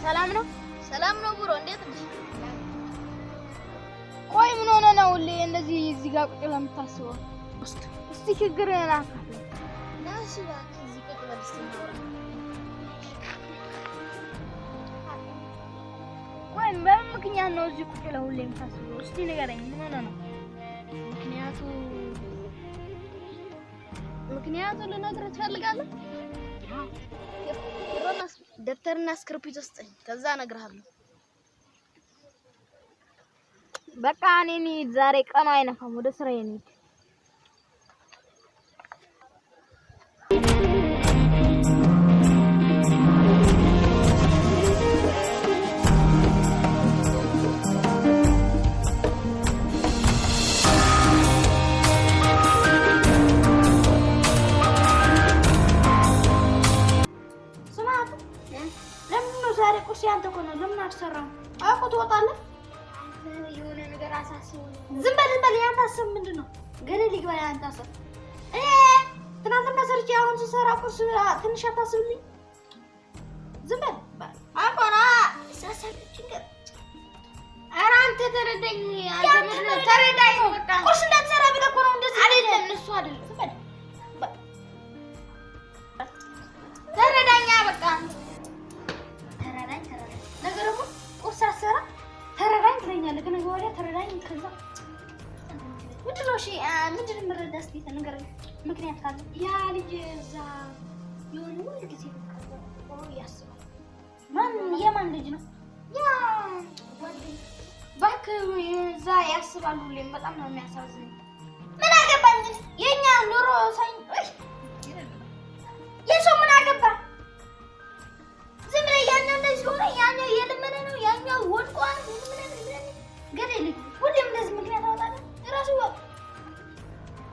ሰላም ነው ብሮ እንዴት ነሽ? ቆይ ምን ሆነ ነው እንደዚህ እዚህ ጋር ቁጭ ለምታስበው? እስቲ ችግርህን አካፍለኝ። ናሽ እባክህ እዚህ ቁጭ በል እስቲ እናውራ። ቆይ በምን ምክንያት ነው እዚህ ቁጭ ለሁሌ የምታስበው? እስቲ ንገረኝ፣ ምን ሆነ ነው? ምክንያቱ ልነግርህ ትፈልጋለህ? ደብተርና እስክሪብቶ ስጠኝ፣ ከዛ እነግርሃለሁ። በቃ እኔ ዛሬ ቀኑ አይነፋም፣ ወደ ስራዬ እንሂድ። አንተ እኮ ነው ለምን አትሰራም? አውቆ ትወጣለህ። የሆነ ነገር አሳስቦኝ። ዝም በል ያንተ ሀሳብ ምንድን ነው? ገደል ይግባ ያንተ ሀሳብ። ትናንትና ሰርቼ አሁን ስሰራ ቁርስ ትንሽ አታስብልኝ? ዝም በል አቆራ ሳሳችኝ። ኧረ አንተ ተረዳኝ። ተረዳኝ በቃ ቁርስ እንዳትሰራ ብለህ እኮ ነው እንደዚህ። አይደለም እሱ አይደለም። ዝም በል ተረዳኛ በቃ ነገርሙ ቁርስ አሰራ ተረዳኝ ትለኛለህ። ከነገ ወዲያ ተረዳኝ። ከዛ ምንድን ነው? እሺ ምንድን ነው የምረዳህ? እስኪ ተነግረኝ። ምክንያት ካለ ያ ልጅ እዛ የሆነ ሁሉ ጊዜ ያስባል። የማን ልጅ ነው? ያ እባክህ እዛ ያስባል ሁሌም። በጣም ነው የሚያሳዝነው። ምን አገባኝ? የእኛ ኑሮ ሳይ የሰው ምን አገባ? ዝም ብለህ ያኛው እንደዚህ ሆነ፣ ያኛው እየለመነ ነው፣ ያኛው ወድቋል። ገደል ሁሌም እንደዚህ ምክንያት አወጣለህ። እራሱ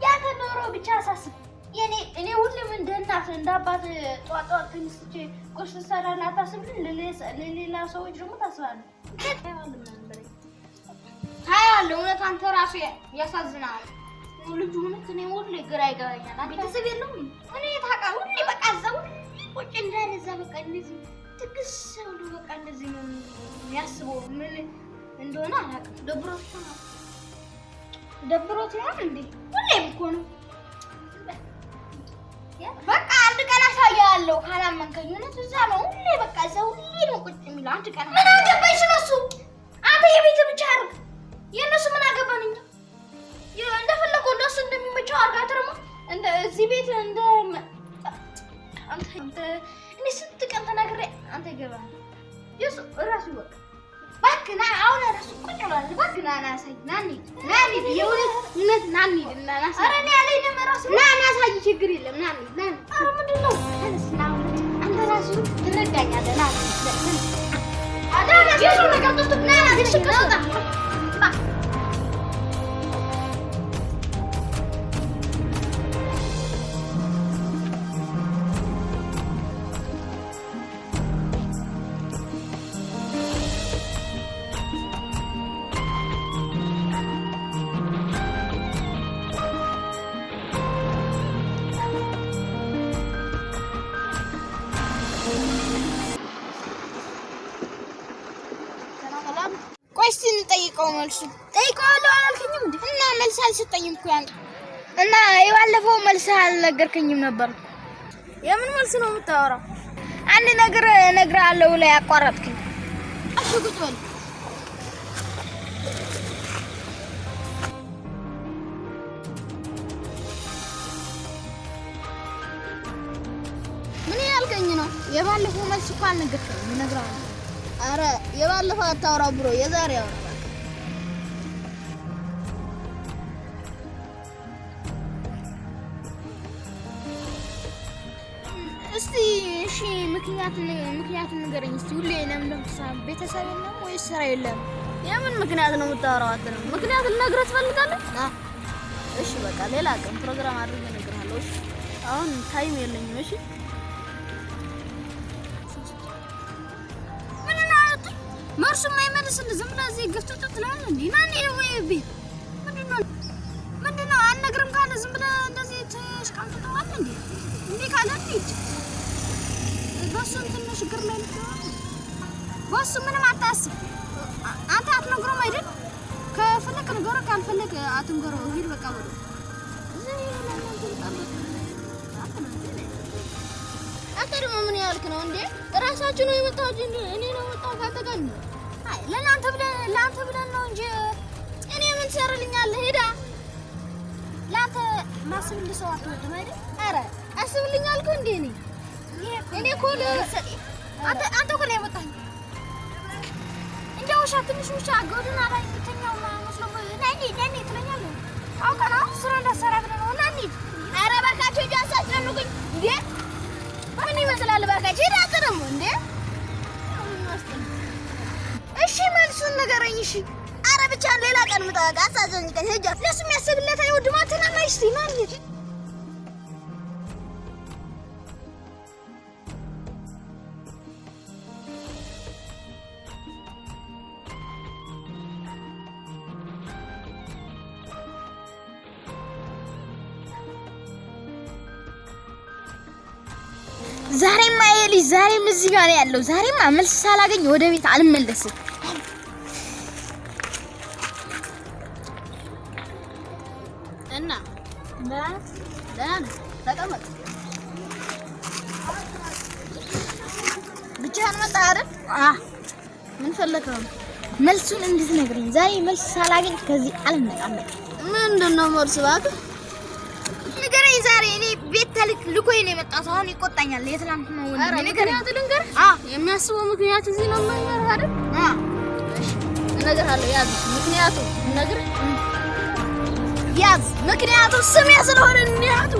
ያንተ ኑሮ ብቻ አሳስብ። እኔ ሁሌም እንደ እናት እንደ አባት ጠዋት ተነስቼ ቁርስ ሰራና ታስብልኝ። ለሌላ ሰዎች ደግሞ ታስባለህ። ታያለህ። እውነት አንተ ራሱ ያሳዝናል። ልጁ እውነት እኔ ሁሌ ግራ ይገባኛል። ቤተሰብ የለውም። እኔ ታውቃለህ ሁሌ በቃ እዛው ቁጭ እንዳለ እዛ በቃ እንደዚህ ትግስ ብሎ በቃ እንደዚህ ነው የሚያስበው። ምን እንደሆነ አላውቅም። ደብሮት ይሆን እንዴ? ሁሌም እኮ ነው። በቃ አንድ ቀን አሳያለሁ ካላመንከኝ። እውነት እዛ ነው ሁሌ በቃ እዛ ሁሌ ነው ቁጭ የሚለው። አንድ ቀን ምን አገባኝ ስለሱ? አንተ የቤት ብቻ አድርግ። የእነሱ ምን አገባን እኛ? እንደፈለገው እነሱ እንደሚመቸው አድርግ። አትረማ እንደ እዚህ ቤት እንደ አንተ እኔ ስንት ቀን ተናግሬ አንተ ይገባል። የሱ እራሱ ይወቅ። እባክህ ና አሁን እራሱ ቁጭ ብሏል። እባክህ ና አሳይ። ና እንሂድ የእውነት ና እንሂድ እና ናሳይ። ኧረ እኔ አልሄድም እራሱ ና አሳይ። ችግር የለም ና እንሂድ። ኧረ ምንድን ነው? ተነስ ና አንተ እራሱ ትረዳኛለህ። ና የሱ ነገር ትቶ ና ና እስቲ እንጠይቀው። መልሱ ጠይቀዋለሁ አላልከኝም እንዴ? እና መልስ አልሰጠኝም እኮ ያን እና የባለፈው መልስ አልነገርከኝም ነበር። የምን መልስ ነው የምታወራው? አንድ ነገር እነግርሃለሁ ላይ አቋረጥከኝ። እሺ ቁጭ በል። ምን ያልከኝ ነው? የባለፈው መልስ እኮ አልነገርከኝም። እነግርሃለሁ። ኧረ የባለፈው አታውራ ብሮ፣ የዛሬ አውራ። እስቲ እሺ ምክንያቱን ንገረኝ እስቲ። ሁሌ ለምን እንደምትሰራ ቤተሰብ የለም ወይስ ስራ የለም? የምን ምክንያት ነው የምታወራው? አትልም ምክንያት ልነግርህ ትፈልጋለህ? እሺ በቃ ሌላ ቀን ፕሮግራም አድርጌ እነግርሃለሁ። እሺ አሁን ታይም የለኝም። እሺ መርሱ የማይመልስልህ ዝም ብለህ እዚህ ገፍተህ ትላለህ እንዴ? ማን ነው ቤት? ምንድነው አልነግርም ካለ ዝም ብለህ እንደዚህ ተሽቃምጥተዋል እንዴ? እንዴ ካለ እንዴ በሱ እንትን ነው ችግር ላይ ነው። ቦስ ምንም አታስብ አንተ አትነግረውም አይደል ከፈለክ ንገረው ካልፈለክ አትንገረው ሂድ በቃ ወደ አንተ ደግሞ ምን ያልክ ነው እንዴ ራሳችሁ ነው የመጣሁት እንዴ እኔ ነው ወጣው ካተጋኝ አይ ለናንተ ብለን ነው እንጂ እኔ ምን ሰራልኛለህ ሄዳ ላንተ ማስብ እንደሰው አትወድም አይደል አረ አስብልኛል እኮ እንዴ እኔ እኮ አንተ እኮ ነው የመጣኸኝ እንደው ትንሽ ውሻ ጎድና ላይ ተኛው መስሎ ነኝ ትለኛለህ አውቀና ስራ እንዳሰራ ብለህ ነው እና እንሂድ አረ እባካችሁ እጃሳችሁኝ እንዴ ምን ይመስላል እባካችሁ ሄዳ አትደሙ እንዴ እሺ መልሱን ንገረኝ እሺ አረ ብቻ ሌላ ቀን ምጣጣ አሳዘኝ ቀን ሄጃ ለሱ የሚያስብለት አይወድም አትናና እስቲ ማን ይሄ ዛሬማ ኤሊ ዛሬም እዚህ ጋር ነው ያለው ዛሬማ መልስ ሳላገኝ ወደ ቤት አልመለስም እና ተቀመጥ ብቻህን መጣህ አይደል ምን ፈለከው መልሱን እንድትነግረኝ ዛሬ መልስ ሳላገኝ ከዚህ አልመጣም ምንድነው መልስ እባክህ ንገረኝ ዛሬ እኔ ቤት ልኮኝ ነው የመጣሁት አሁን ይቆጣኛል የትላንት ነው ወንድ ንገረኝ ልንገር የሚያስበው ምክንያት እዚህ ነው የማይመር አይደል እሺ እነግርሃለሁ ያዝ ምክንያቱ ነግር ያዝ ምክንያቱ ስም ያስለሆነ እንያቱ